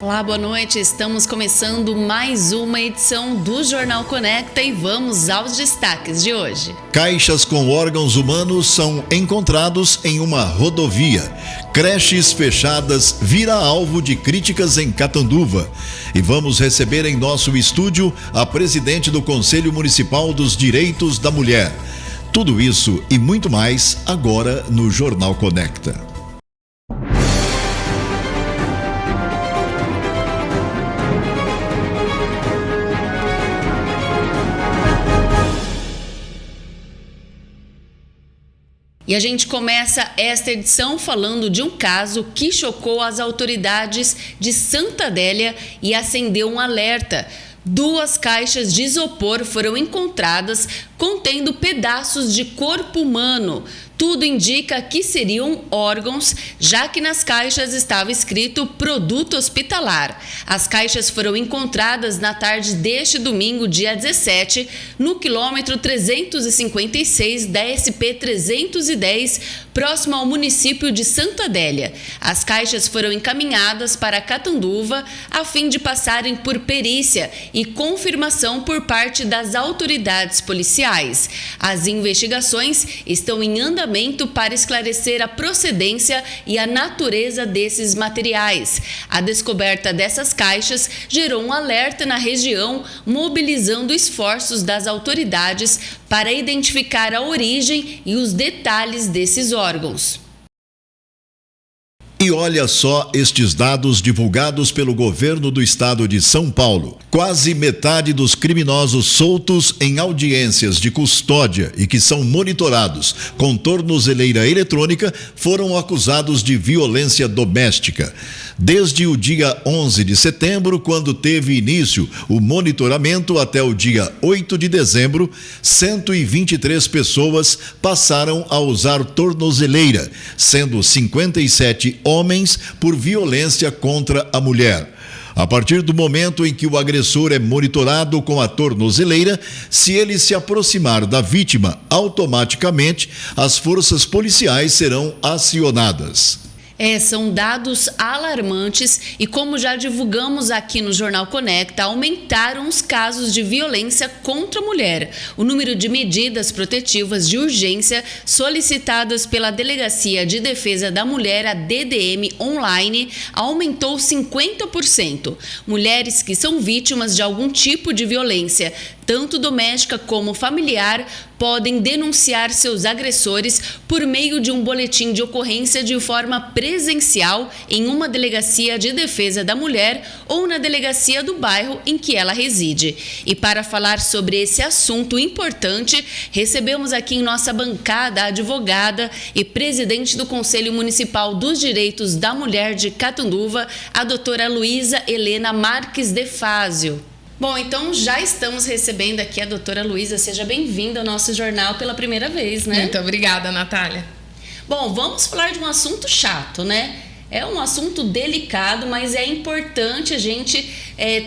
Olá, boa noite. Estamos começando mais uma edição do Jornal Conecta e vamos aos destaques de hoje. Caixas com órgãos humanos são encontrados em uma rodovia. Creches fechadas vira alvo de críticas em Catanduva. E vamos receber em nosso estúdio a presidente do Conselho Municipal dos Direitos da Mulher. Tudo isso e muito mais agora no Jornal Conecta. E a gente começa esta edição falando de um caso que chocou as autoridades de Santa Adélia e acendeu um alerta. 2 caixas de isopor foram encontradas contendo pedaços de corpo humano. Tudo indica que seriam órgãos, já que nas caixas estava escrito produto hospitalar. As caixas foram encontradas na tarde deste domingo, dia 17, no quilômetro 356 da SP-310, próximo ao município de Santa Adélia. As caixas foram encaminhadas para Catanduva a fim de passarem por perícia e confirmação por parte das autoridades policiais. As investigações estão em andamento para esclarecer a procedência e a natureza desses materiais. A descoberta dessas caixas gerou um alerta na região, mobilizando esforços das autoridades para identificar a origem e os detalhes desses órgãos. E olha só estes dados divulgados pelo governo do estado de São Paulo. Quase metade dos criminosos soltos em audiências de custódia e que são monitorados com tornozeleira eletrônica foram acusados de violência doméstica. Desde o dia 11 de setembro, quando teve início o monitoramento, até o dia 8 de dezembro, 123 pessoas passaram a usar tornozeleira, sendo 57 homens por violência contra a mulher. A partir do momento em que o agressor é monitorado com a tornozeleira, se ele se aproximar da vítima, automaticamente as forças policiais serão acionadas. São dados alarmantes e, como já divulgamos aqui no Jornal Conecta, aumentaram os casos de violência contra a mulher. O número de medidas protetivas de urgência solicitadas pela Delegacia de Defesa da Mulher, a DDM Online, aumentou 50%. Mulheres que são vítimas de algum tipo de violência, tanto doméstica como familiar, podem denunciar seus agressores por meio de um boletim de ocorrência de forma presencial em uma delegacia de defesa da mulher ou na delegacia do bairro em que ela reside. E para falar sobre esse assunto importante, recebemos aqui em nossa bancada a advogada e presidente do Conselho Municipal dos Direitos da Mulher de Catanduva, a doutora Luísa Helena Marques de Fázio. Bom, então já estamos recebendo aqui a doutora Luísa. Seja bem-vinda ao nosso jornal pela primeira vez, né? Muito obrigada, Natália. Bom, vamos falar de um assunto chato, né? É um assunto delicado, mas é importante a gente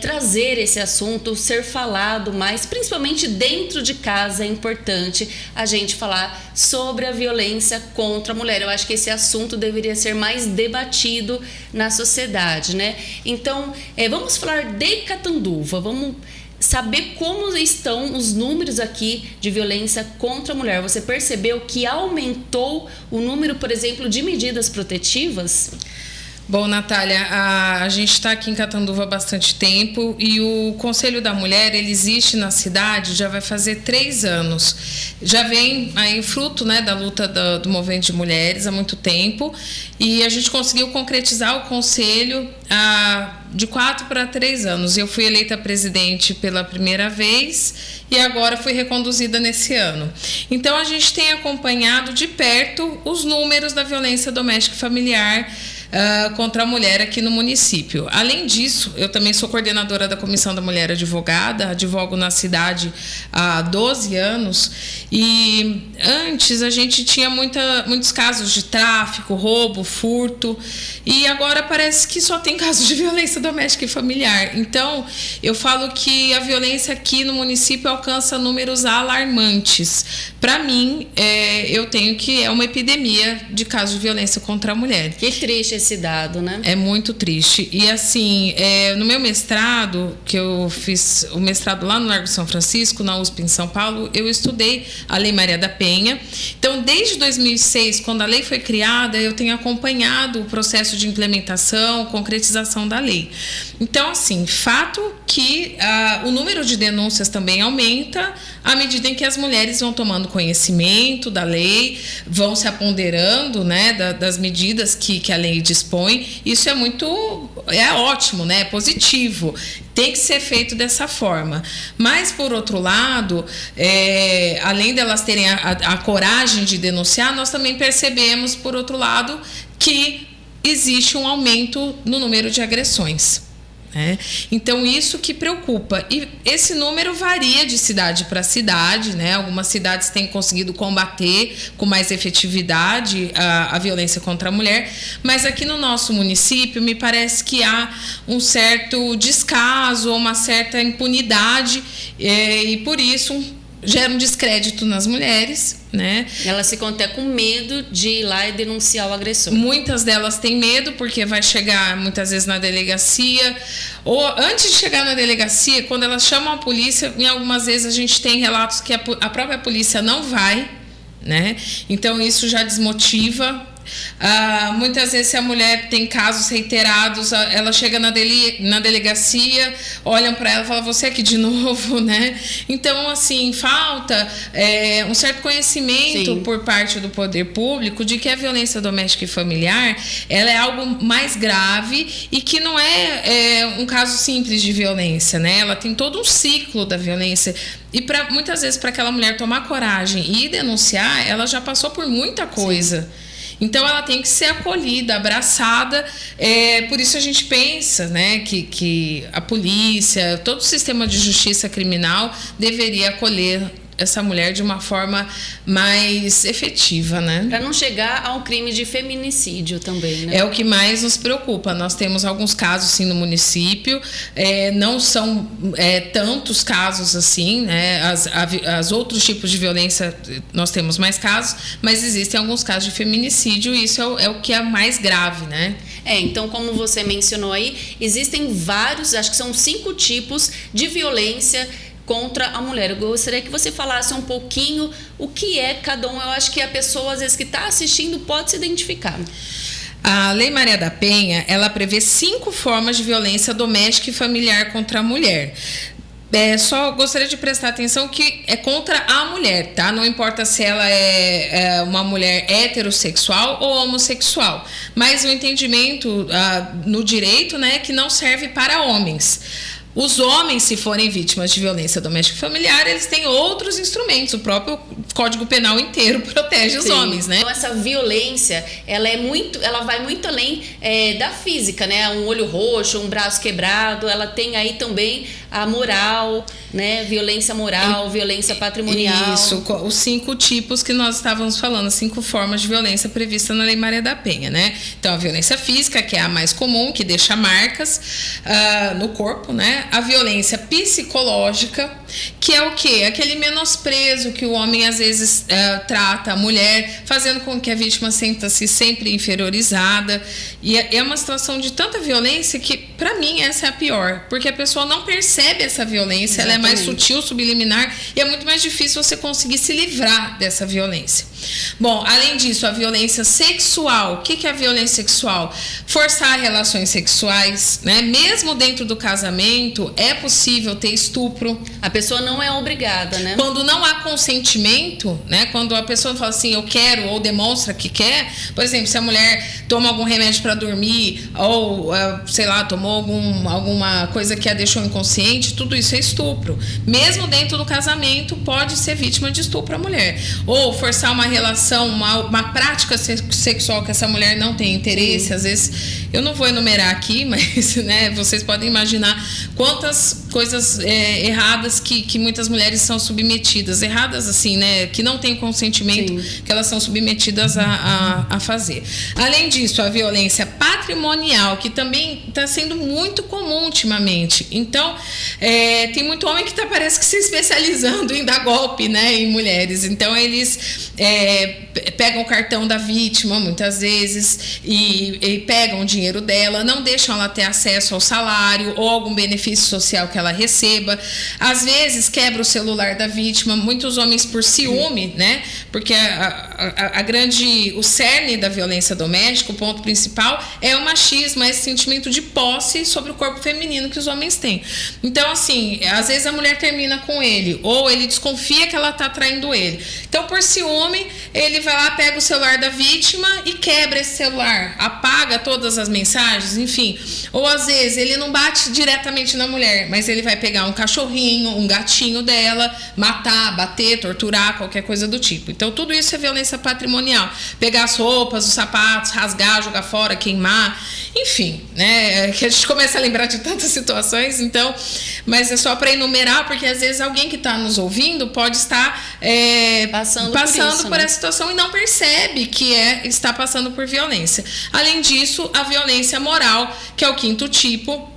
trazer esse assunto, ser falado mais, principalmente dentro de casa. É importante a gente falar sobre a violência contra a mulher. Eu acho que esse assunto deveria ser mais debatido na sociedade, né? Então, vamos falar de Catanduva, vamos saber como estão os números aqui de violência contra a mulher. Você percebeu que aumentou o número, por exemplo, de medidas protetivas? Bom, Natália, a gente está aqui em Catanduva há bastante tempo e o Conselho da Mulher, ele existe na cidade, já vai fazer 3 anos. Já vem aí fruto, né, da luta do movimento de mulheres há muito tempo e a gente conseguiu concretizar o Conselho de 4 para 3 anos. Eu fui eleita presidente pela primeira vez e agora fui reconduzida nesse ano. Então, a gente tem acompanhado de perto os números da violência doméstica e familiar contra a mulher aqui no município. Além disso, eu também sou coordenadora da Comissão da Mulher Advogada, advogo na cidade há 12 anos e antes a gente tinha muitos casos de tráfico, roubo, furto e agora parece que só tem casos de violência doméstica e familiar. Então, eu falo que a violência aqui no município alcança números alarmantes. Para mim, eu tenho que é uma epidemia de casos de violência contra a mulher. Que triste esse dado, né? É muito triste. E assim, no meu mestrado, que eu fiz o mestrado lá no Largo São Francisco, na USP em São Paulo, eu estudei a Lei Maria da Penha. Então, desde 2006, quando a lei foi criada, eu tenho acompanhado o processo de implementação, concretização da lei. Então, assim, fato que o número de denúncias também aumenta à medida em que as mulheres vão tomando conhecimento da lei, vão se apoderando, né, das medidas que a lei dispõe. Isso é ótimo, né, é positivo. Tem que ser feito dessa forma. Mas, por outro lado, além delas terem a coragem de denunciar, nós também percebemos, por outro lado, que existe um aumento no número de agressões. Então, isso que preocupa. E esse número varia de cidade para cidade, né? Algumas cidades têm conseguido combater com mais efetividade a violência contra a mulher, mas aqui no nosso município me parece que há um certo descaso, uma certa impunidade, e por isso gera um descrédito nas mulheres, né? Elas ficam até com medo de ir lá e denunciar o agressor. Muitas delas têm medo porque vai chegar muitas vezes na delegacia, ou antes de chegar na delegacia, quando elas chamam a polícia, em algumas vezes a gente tem relatos que a própria polícia não vai, né? Então isso já desmotiva. Muitas vezes, se a mulher tem casos reiterados, ela chega na delegacia, olham para ela e falam: você aqui de novo, né? Então, assim, falta um certo conhecimento Sim. por parte do poder público de que a violência doméstica e familiar ela é algo mais grave e que não é um caso simples de violência, né? Ela tem todo um ciclo da violência. E muitas vezes, para aquela mulher tomar coragem e denunciar, ela já passou por muita coisa. Sim. Então, ela tem que ser acolhida, abraçada. Por isso a gente pensa, né, que a polícia, todo o sistema de justiça criminal deveria acolher essa mulher de uma forma mais efetiva, né? Para não chegar ao crime de feminicídio também, né? É o que mais nos preocupa. Nós temos alguns casos, sim, no município. Não são tantos casos assim, né? As outros tipos de violência, nós temos mais casos, mas existem alguns casos de feminicídio e isso é o que é mais grave, né? Então, como você mencionou aí, existem vários, acho que são 5 tipos de violência contra a mulher. Eu gostaria que você falasse um pouquinho o que é cada um. Eu acho que a pessoa, às vezes, que está assistindo pode se identificar. A Lei Maria da Penha, ela prevê 5 formas de violência doméstica e familiar contra a mulher. Só gostaria de prestar atenção que é contra a mulher, tá? Não importa se ela é uma mulher heterossexual ou homossexual. Mas o entendimento no direito, né, é que não serve para homens. Os homens, se forem vítimas de violência doméstica e familiar, eles têm outros instrumentos. O próprio Código Penal inteiro protege os homens, né? Então, essa violência, ela vai muito além da física, né? Um olho roxo, um braço quebrado, ela tem aí também a moral, né? Violência moral, violência patrimonial. Isso, os 5 tipos que nós estávamos falando, 5 formas de violência previstas na Lei Maria da Penha, né? Então, a violência física, que é a mais comum, que deixa marcas no corpo, né? A violência psicológica, que é o quê? Aquele menosprezo que o homem às vezes trata a mulher, fazendo com que a vítima sinta-se sempre inferiorizada. E é uma situação de tanta violência que, para mim, essa é a pior, porque a pessoa não percebe essa violência. Exatamente. Ela é mais sutil, subliminar, e é muito mais difícil você conseguir se livrar dessa violência. Bom, além disso, a violência sexual. O que é a violência sexual? Forçar relações sexuais, né? Mesmo dentro do casamento, é possível ter estupro. A pessoa não é obrigada, né? Quando não há consentimento, né? Quando a pessoa fala assim, eu quero, ou demonstra que quer. Por exemplo, se a mulher toma algum remédio para dormir, ou, sei lá, tomou alguma coisa que a deixou inconsciente, tudo isso é estupro. Mesmo dentro do casamento, pode ser vítima de estupro a mulher. Ou forçar uma relação, uma prática sexual que essa mulher não tem interesse. Sim. Às vezes, eu não vou enumerar aqui, mas, né, vocês podem imaginar quantas coisas erradas que muitas mulheres são submetidas, erradas assim, né, que não tem consentimento, sim, que elas são submetidas a fazer. Além disso, a violência patrimonial, que também está sendo muito comum ultimamente. Então, tem muito homem que parece que se especializando em dar golpe, né, em mulheres. Então, eles pegam o cartão da vítima, muitas vezes, e pegam o dinheiro dela, não deixam ela ter acesso ao salário ou algum benefício social que ela receba. Às vezes, quebra o celular da vítima. Muitos homens, por ciúme, né, porque o cerne da violência doméstica, o ponto principal, é o machismo, é esse sentimento de posse sobre o corpo feminino que os homens têm. Então, assim, às vezes a mulher termina com ele, ou ele desconfia que ela está traindo ele. Então, por ciúme, ele vai lá, pega o celular da vítima e quebra esse celular, apaga todas as mensagens, enfim. Ou às vezes ele não bate diretamente na mulher, mas ele vai pegar um cachorrinho, um gatinho dela, matar, bater, torturar, qualquer coisa do tipo. Então, tudo isso é violência patrimonial. Pegar as roupas, os sapatos, rasgar, jogar fora, queimar, enfim, né? Que a gente começa a lembrar de tantas situações, então, mas é só para enumerar, porque às vezes alguém que está nos ouvindo pode estar passando por essa situação e não percebe que está passando por violência. Além disso, a violência moral, que é o quinto tipo,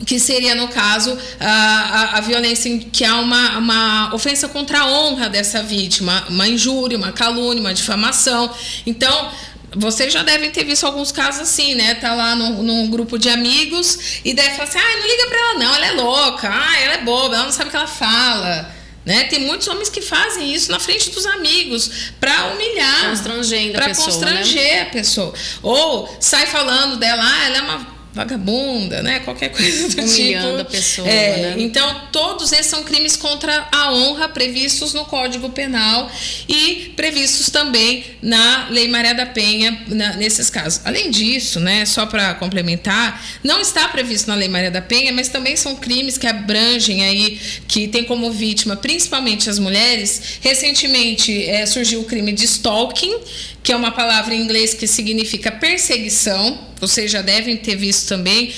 que seria, no caso, a violência que há uma ofensa contra a honra dessa vítima, uma injúria, uma calúnia, uma difamação. Então, vocês já devem ter visto alguns casos assim, né? Tá lá num grupo de amigos e deve falar assim, não liga pra ela não, ela é louca, ela é boba, ela não sabe o que ela fala. Né? Tem muitos homens que fazem isso na frente dos amigos para humilhar, constrangendo a pessoa, constranger, né, a pessoa. Ou sai falando dela, ela é uma vagabunda, né? Qualquer coisa do humilhando a pessoa, né? Então, todos esses são crimes contra a honra previstos no Código Penal e previstos também na Lei Maria da Penha, nesses casos. Além disso, né, só para complementar, não está previsto na Lei Maria da Penha, mas também são crimes que abrangem aí, que tem como vítima principalmente as mulheres. Recentemente surgiu o crime de stalking, que é uma palavra em inglês que significa perseguição. Vocês já devem ter visto também.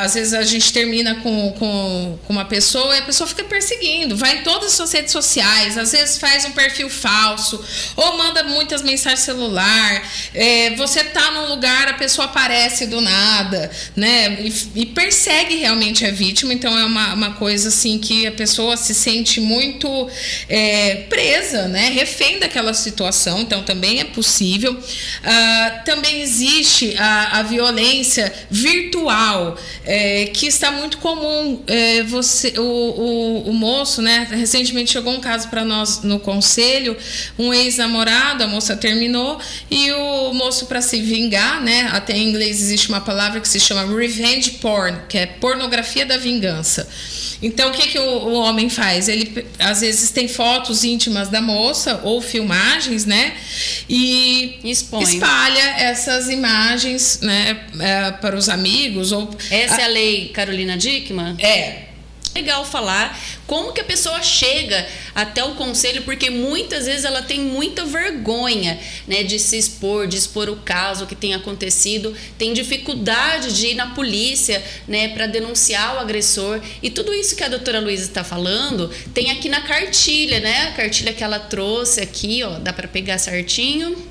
Às vezes a gente termina com uma pessoa e a pessoa fica perseguindo, vai em todas as suas redes sociais, às vezes faz um perfil falso ou manda muitas mensagens celular. Você tá num lugar, a pessoa aparece do nada, né? E persegue realmente a vítima. Então é uma coisa assim que a pessoa se sente muito presa, né? Refém daquela situação. Então também é possível. Também existe a violência virtual, que está muito comum. O moço, né, recentemente chegou um caso para nós no conselho, um ex-namorado, a moça terminou e o moço, para se vingar, né, até em inglês existe uma palavra que se chama revenge porn, que é pornografia da vingança. Então, o que o homem faz? Ele, às vezes, tem fotos íntimas da moça ou filmagens, né? E espalha essas imagens, né, para os amigos. Essa é a lei Carolina Dickmann? Legal falar como que a pessoa chega até o conselho, porque muitas vezes ela tem muita vergonha, né, de se expor, de expor o caso que tem acontecido, tem dificuldade de ir na polícia, né, para denunciar o agressor. E tudo isso que a doutora Luísa está falando tem aqui na cartilha, né, a cartilha que ela trouxe aqui, ó, dá para pegar certinho.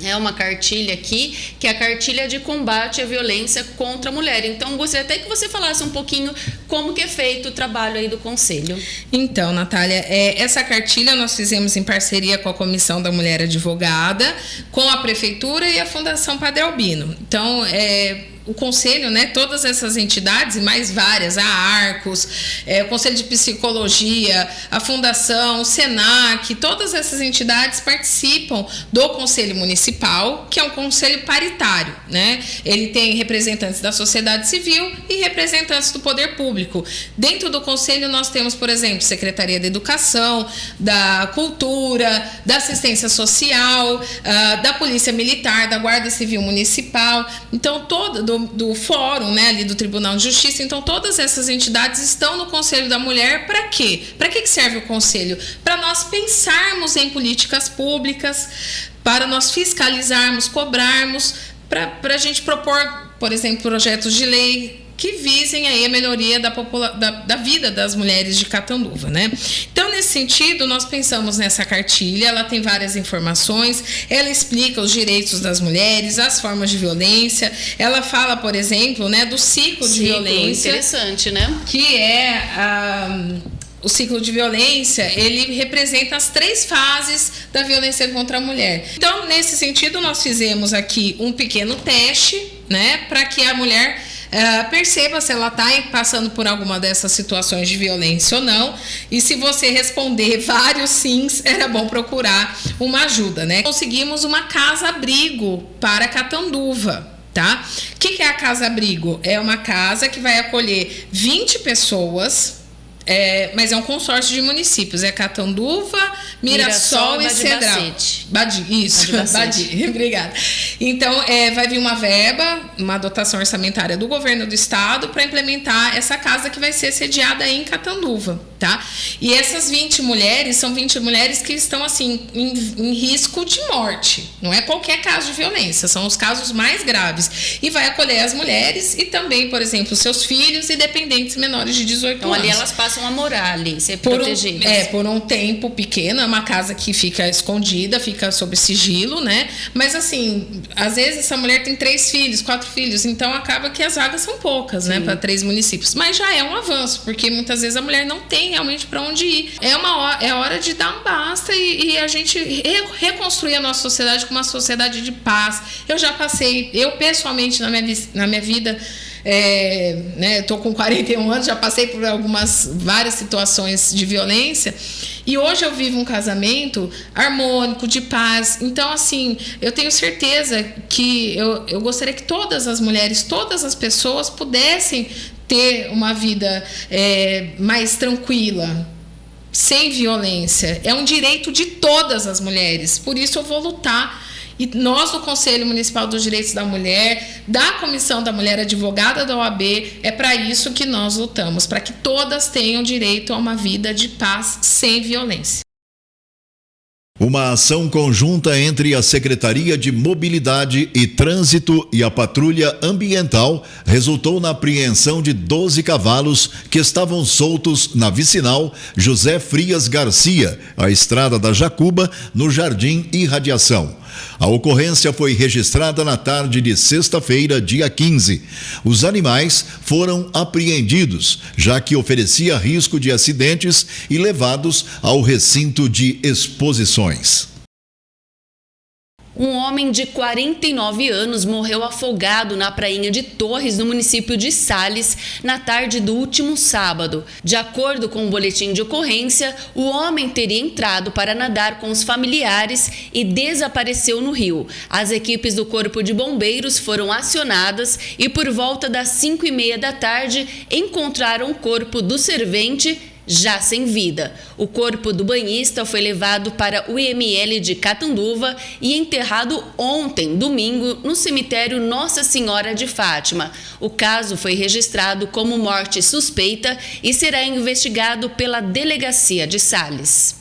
É uma cartilha aqui, que é a cartilha de combate à violência contra a mulher. Então, gostaria até que você falasse um pouquinho como que é feito o trabalho aí do Conselho. Então, Natália, essa cartilha nós fizemos em parceria com a Comissão da Mulher Advogada, com a Prefeitura e a Fundação Padre Albino. Então, o Conselho, né, todas essas entidades e mais várias, a Arcos, o Conselho de Psicologia, a Fundação, o Senac, todas essas entidades participam do Conselho Municipal, que é um conselho paritário, né? Ele tem representantes da sociedade civil e representantes do poder público. Dentro do Conselho nós temos, por exemplo, Secretaria da Educação, da Cultura, da Assistência Social, da Polícia Militar, da Guarda Civil Municipal. Então, do fórum, né, ali do Tribunal de Justiça. Então, todas essas entidades estão no Conselho da Mulher. Para quê? Para que serve o Conselho? Para nós pensarmos em políticas públicas, para nós fiscalizarmos, cobrarmos, para a gente propor, por exemplo, projetos de lei que visem aí a melhoria da vida das mulheres de Catanduva, né? Então, nesse sentido, nós pensamos nessa cartilha, ela tem várias informações, ela explica os direitos das mulheres, as formas de violência, ela fala, por exemplo, né, do ciclo de violência. Interessante, né? Que é o ciclo de violência, ele representa as 3 fases da violência contra a mulher. Então, nesse sentido, nós fizemos aqui um pequeno teste, né, para que a mulher perceba se ela está passando por alguma dessas situações de violência ou não. E se você responder vários sims, era bom procurar uma ajuda, né? Conseguimos uma casa-abrigo para Catanduva. Tá? O que é a casa-abrigo? É uma casa que vai acolher 20 pessoas, mas é um consórcio de municípios. É Catanduva, Mirassol e Cedral. Badi, obrigada. Então, vai vir uma verba, uma dotação orçamentária do governo do estado para implementar essa casa que vai ser sediada aí em Catanduva, tá? E essas 20 mulheres são 20 mulheres que estão, assim, em risco de morte. Não é qualquer caso de violência, são os casos mais graves. E vai acolher as mulheres e também, por exemplo, seus filhos e dependentes menores de 18 então, anos. Então, ali elas passam a morar ali, ser protegidas. Por um tempo pequeno, é uma casa que fica escondida, fica sob sigilo, né? Mas, assim, às vezes essa mulher tem 3 filhos, 4 filhos, então acaba que as vagas são poucas, né? Para 3 municípios. Mas já é um avanço, porque muitas vezes a mulher não tem realmente para onde ir. É hora de dar um basta e a gente reconstruir a nossa sociedade como uma sociedade de paz. Eu já passei, eu pessoalmente na minha vida, né, tô com 41 anos, já passei por várias situações de violência e hoje eu vivo um casamento harmônico, de paz. Então, assim, eu tenho certeza que eu gostaria que todas as mulheres, todas as pessoas pudessem ter uma vida mais tranquila, sem violência. É um direito de todas as mulheres, por isso eu vou lutar. E nós, do Conselho Municipal dos Direitos da Mulher, da Comissão da Mulher Advogada da OAB, é para isso que nós lutamos, para que todas tenham direito a uma vida de paz sem violência. Uma ação conjunta entre a Secretaria de Mobilidade e Trânsito e a Patrulha Ambiental resultou na apreensão de 12 cavalos que estavam soltos na vicinal José Frias Garcia, a estrada da Jacuba, no Jardim Irradiação. A ocorrência foi registrada na tarde de sexta-feira, dia 15. Os animais foram apreendidos, já que oferecia risco de acidentes e levados ao recinto de exposições. Um homem de 49 anos morreu afogado na prainha de Torres, no município de Sales, na tarde do último sábado. De acordo com o boletim de ocorrência, o homem teria entrado para nadar com os familiares e desapareceu no rio. As equipes do Corpo de Bombeiros foram acionadas e, por volta das 5h30 da tarde, encontraram o corpo do servente já sem vida. O corpo do banhista foi levado para o IML de Catanduva e enterrado ontem, domingo, no cemitério Nossa Senhora de Fátima. O caso foi registrado como morte suspeita e será investigado pela Delegacia de Sales.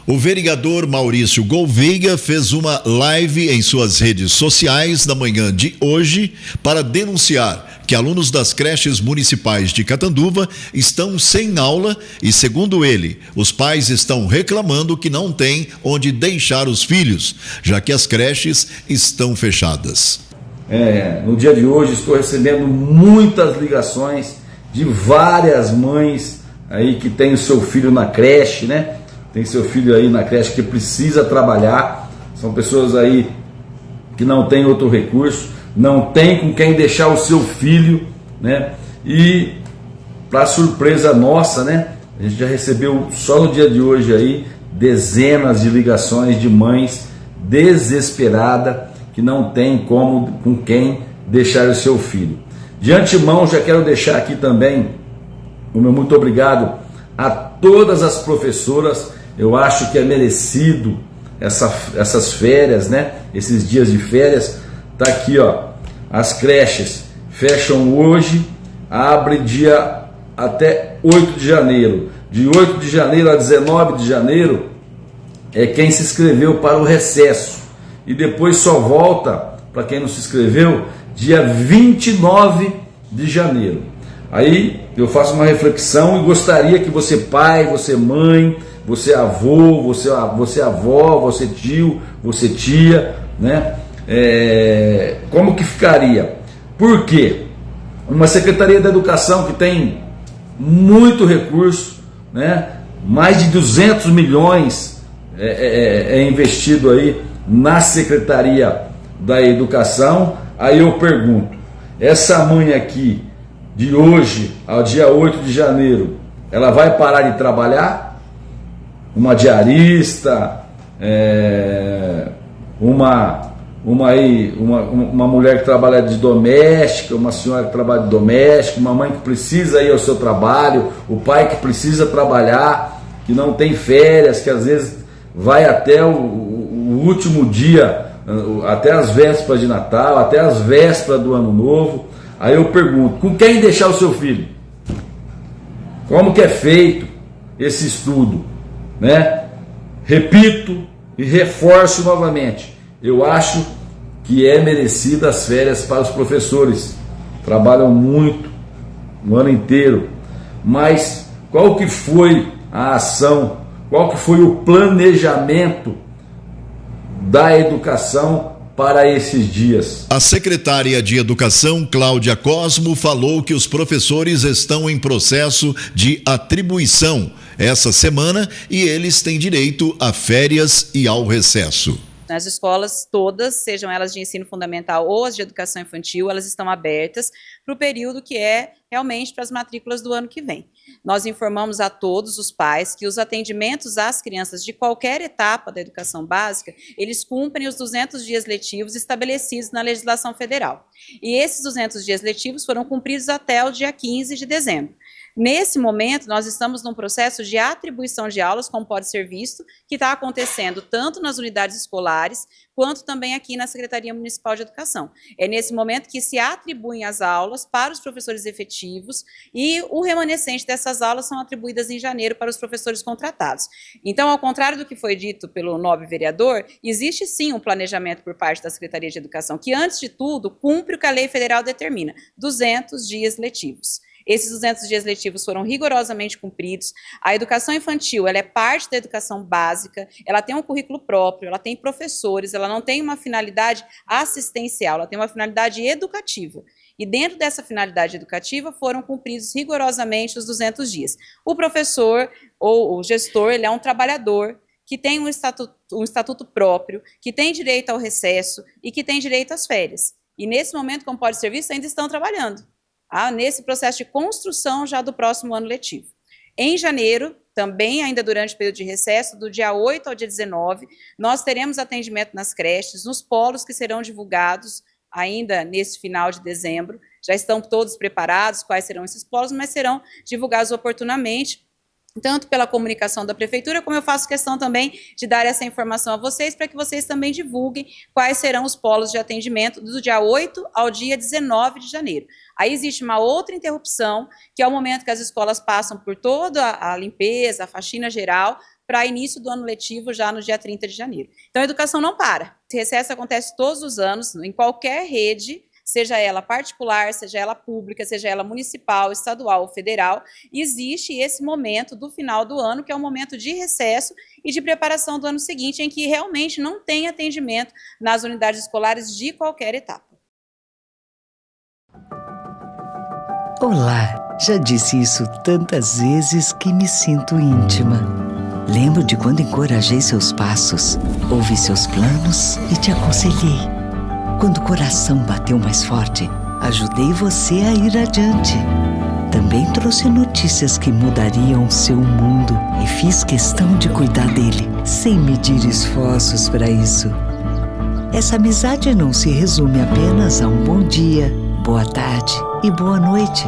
O vereador Maurício Gouveia fez uma live em suas redes sociais na manhã de hoje para denunciar que alunos das creches municipais de Catanduva estão sem aula e, segundo ele, os pais estão reclamando que não têm onde deixar os filhos, já que as creches estão fechadas. No dia de hoje estou recebendo muitas ligações de várias mães aí que têm o seu filho na creche, né? Tem seu filho aí na creche que precisa trabalhar, são pessoas aí que não têm outro recurso, não tem com quem deixar o seu filho, né? E para surpresa nossa, né? A gente já recebeu só no dia de hoje aí dezenas de ligações de mães desesperadas que não tem com quem deixar o seu filho. De antemão já quero deixar aqui também o meu muito obrigado a todas as professoras. Eu acho que é merecido essas férias, né? Esses dias de férias. Tá aqui, ó. As creches fecham hoje, abre dia até 8 de janeiro. De 8 de janeiro a 19 de janeiro é quem se inscreveu para o recesso. E depois só volta, para quem não se inscreveu, dia 29 de janeiro. Aí eu faço uma reflexão e gostaria que você pai, você mãe, você avô, você avó, você tio, você tia, né? Como que ficaria? Por quê? Uma Secretaria da Educação que tem muito recurso, né? Mais de 200 milhões investido aí na Secretaria da Educação. Aí eu pergunto, essa mãe aqui, de hoje ao dia 8 de janeiro, ela vai parar de trabalhar? Uma diarista, uma mulher que trabalha de doméstica, uma senhora que trabalha de doméstica, uma mãe que precisa ir ao seu trabalho, o pai que precisa trabalhar, que não tem férias, que às vezes vai até o último dia, até as vésperas de Natal, até as vésperas do Ano Novo. Aí eu pergunto, com quem deixar o seu filho? Como que é feito esse estudo, né? Repito e reforço novamente, eu acho que é merecida as férias para os professores, trabalham muito o ano inteiro, mas qual que foi a ação, qual que foi o planejamento da educação para esses dias? A secretária de Educação, Cláudia Cosmo, falou que os professores estão em processo de atribuição essa semana e eles têm direito a férias e ao recesso. As escolas todas, sejam elas de ensino fundamental ou as de educação infantil, elas estão abertas para o período que é realmente para as matrículas do ano que vem. Nós informamos a todos os pais que os atendimentos às crianças de qualquer etapa da educação básica, eles cumprem os 200 dias letivos estabelecidos na legislação federal. E esses 200 dias letivos foram cumpridos até o dia 15 de dezembro. Nesse momento, nós estamos num processo de atribuição de aulas, como pode ser visto, que está acontecendo tanto nas unidades escolares, quanto também aqui na Secretaria Municipal de Educação. É nesse momento que se atribuem as aulas para os professores efetivos e o remanescente dessas aulas são atribuídas em janeiro para os professores contratados. Então, ao contrário do que foi dito pelo nobre vereador, existe sim um planejamento por parte da Secretaria de Educação, que antes de tudo cumpre o que a lei federal determina, 200 dias letivos. Esses 200 dias letivos foram rigorosamente cumpridos. A educação infantil, ela é parte da educação básica, ela tem um currículo próprio, ela tem professores, ela não tem uma finalidade assistencial, ela tem uma finalidade educativa. E dentro dessa finalidade educativa foram cumpridos rigorosamente os 200 dias. O professor ou o gestor, ele é um trabalhador que tem um estatuto próprio, que tem direito ao recesso e que tem direito às férias. E nesse momento, como pode ser visto, ainda estão trabalhando. Nesse processo de construção já do próximo ano letivo. Em janeiro, também ainda durante o período de recesso, do dia 8 ao dia 19, nós teremos atendimento nas creches, nos polos que serão divulgados ainda nesse final de dezembro. Já estão todos preparados quais serão esses polos, mas serão divulgados oportunamente, tanto pela comunicação da prefeitura, como eu faço questão também de dar essa informação a vocês, para que vocês também divulguem quais serão os polos de atendimento do dia 8 ao dia 19 de janeiro. Aí existe uma outra interrupção, que é o momento que as escolas passam por toda a limpeza, a faxina geral, para início do ano letivo, já no dia 30 de janeiro. Então, a educação não para. Esse recesso acontece todos os anos, em qualquer rede, seja ela particular, seja ela pública, seja ela municipal, estadual ou federal, existe esse momento do final do ano, que é um momento de recesso e de preparação do ano seguinte, em que realmente não tem atendimento nas unidades escolares de qualquer etapa. Olá, já disse isso tantas vezes que me sinto íntima. Lembro de quando encorajei seus passos, ouvi seus planos e te aconselhei. Quando o coração bateu mais forte, ajudei você a ir adiante. Também trouxe notícias que mudariam seu mundo e fiz questão de cuidar dele, sem medir esforços para isso. Essa amizade não se resume apenas a um bom dia, boa tarde e boa noite.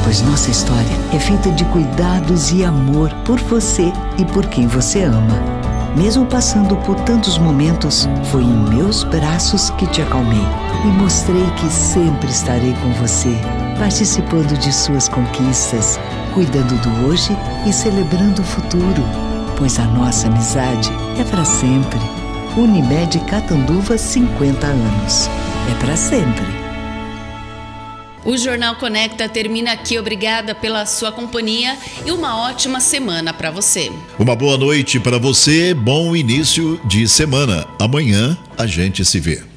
Pois nossa história é feita de cuidados e amor por você e por quem você ama. Mesmo passando por tantos momentos, foi em meus braços que te acalmei e mostrei que sempre estarei com você, participando de suas conquistas, cuidando do hoje e celebrando o futuro, pois a nossa amizade é para sempre. Unimed Catanduva, 50 anos. é para sempre. O Jornal Conecta termina aqui. Obrigada pela sua companhia e uma ótima semana para você. Uma boa noite para você, bom início de semana. Amanhã a gente se vê.